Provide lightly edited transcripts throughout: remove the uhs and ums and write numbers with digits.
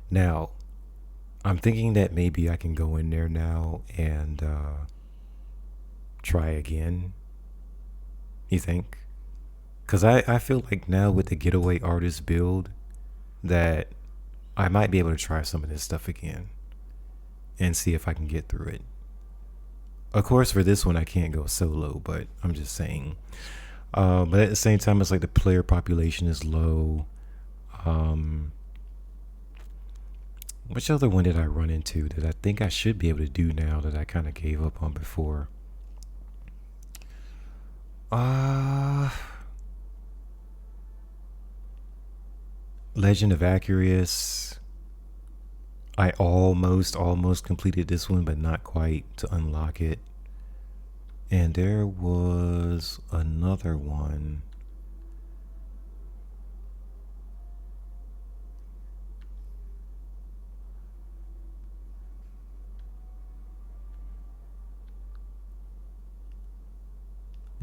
Now, I'm thinking that maybe I can go in there now and try again. You think? Because I feel like now with the getaway artist build that I might be able to try some of this stuff again and see if I can get through it. Of course, for this one, I can't go solo, but I'm just saying. But at the same time, it's like the player population is low. Um, which other one did I run into that I think I should be able to do now that I kind of gave up on before? Uh, Legend of Acurius. I almost completed this one, but not quite to unlock it. And there was another one.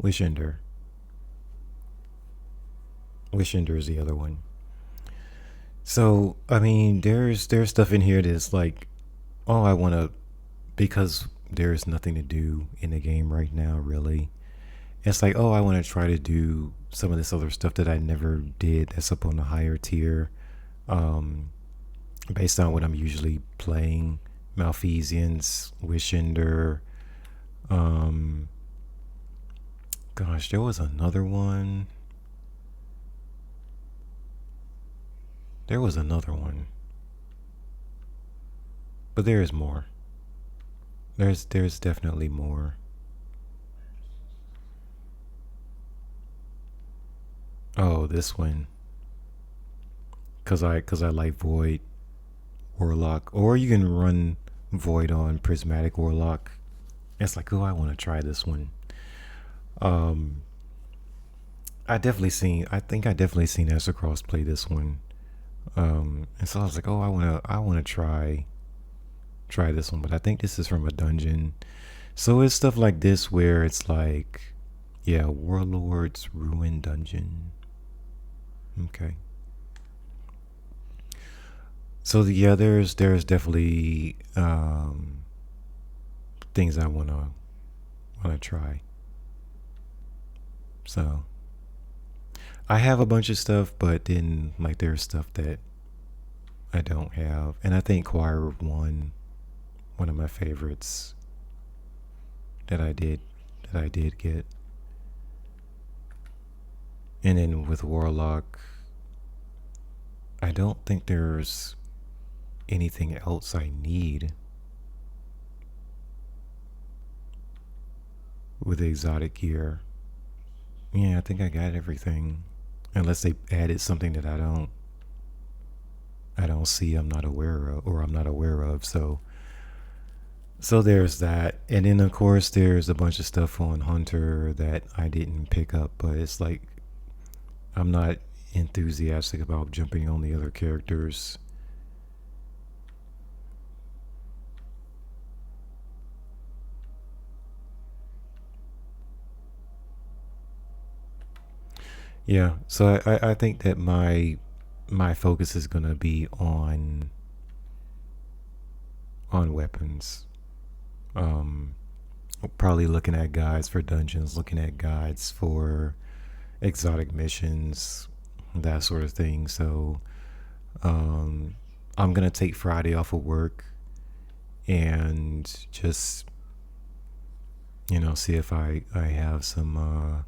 Wishender. Wishender is the other one. So I mean, there's stuff in here that's like, oh, I want to, because there's nothing to do in the game right now, really. It's like, oh, I want to try to do some of this other stuff that I never did that's up on the higher tier, um, based on what I'm usually playing. Malfeasians, Wishender. Um, Gosh, there was another one. There was another one, but there is more. There's definitely more. Oh, this one, cause I like Void Warlock, or you can run Void on Prismatic Warlock. It's like, oh, I want to try this one. Um, I definitely seen. I think I definitely seen Cross play this one. And so I was like, oh, I wanna try this one, but I think this is from a dungeon. So it's stuff like this where it's like, yeah, Warlord's Ruin Dungeon. Okay. So yeah, there's definitely things I wanna try. So I have a bunch of stuff, but then like there's stuff that I don't have, and I think Choir of one of my favorites that I did that I did get, and then with Warlock, I don't think there's anything else I need with the exotic gear. Yeah, I think I got everything, unless they added something that I don't see, I'm not aware of, or I'm not aware of. So there's that, and then of course there's a bunch of stuff on Hunter that I didn't pick up, but it's like I'm not enthusiastic about jumping on the other characters. Yeah, so I think that my focus is gonna be on weapons. Um, Probably looking at guides for dungeons, looking at guides for exotic missions, that sort of thing. So um, I'm gonna take Friday off of work and just see if I have some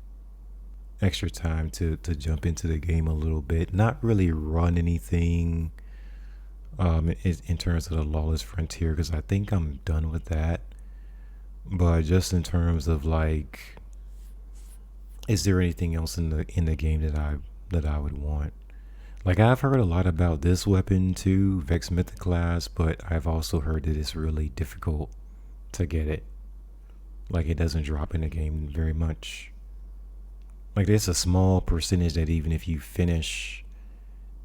extra time to jump into the game a little bit. Not really run anything in terms of the Lawless Frontier because I think I'm done with that. But just in terms of like, is there anything else in the game that I would want? Like I've heard a lot about this weapon too, Vex Mythic class, but I've also heard that it's really difficult to get it. Like it doesn't drop in the game very much. Like there's a small percentage that even if you finish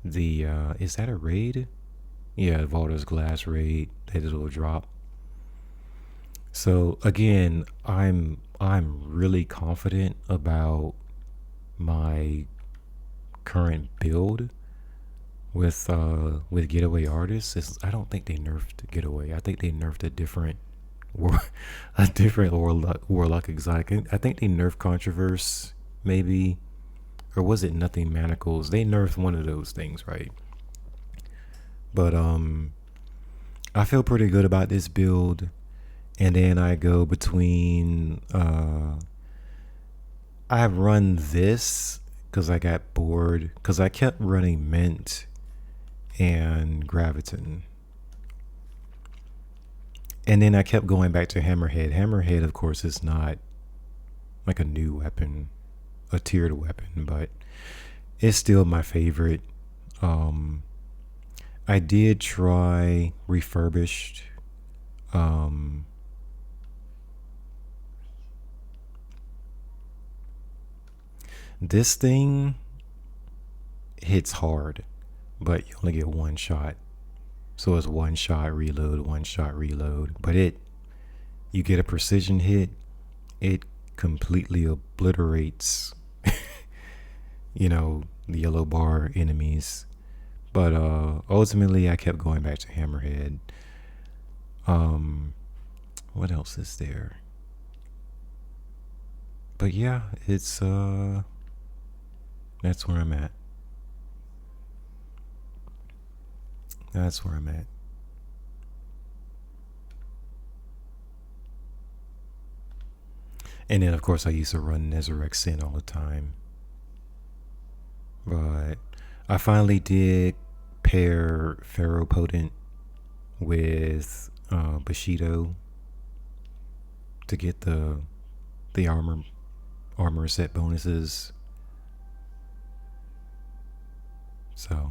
the is that a raid? Yeah, Valda's Glass raid that it'll drop. So again, I'm really confident about my current build, with getaway artists. I don't think they nerfed getaway. I think they nerfed a different war, a different warlock exotic. I think they nerfed controverse maybe, or was it nothing manacles? They nerfed one of those things, right? But I feel pretty good about this build. And then I go between I run this because I got bored because I kept running Mint and Graviton. And then I kept going back to Hammerhead. Hammerhead, of course, is not like a new weapon, a tiered weapon, but it's still my favorite. Um, I did try refurbished. Um, this thing hits hard, but you only get one shot. So it's one shot reload, one shot reload. But you get a precision hit, it completely obliterates, the yellow bar enemies. But ultimately, I kept going back to Hammerhead. What else is there? But yeah, it's that's where I'm at. That's where I'm at. And then, of course, I used to run Nezarec Sin all the time. But I finally did pair Pharaoh Potent with Bushido to get the armor set bonuses. So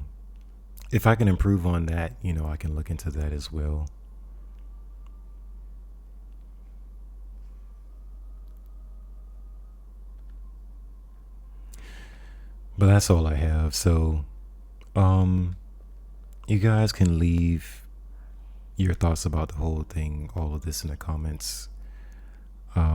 if I can improve on that, I can look into that as well. But that's all I have. So, you guys can leave your thoughts about the whole thing, all of this in the comments.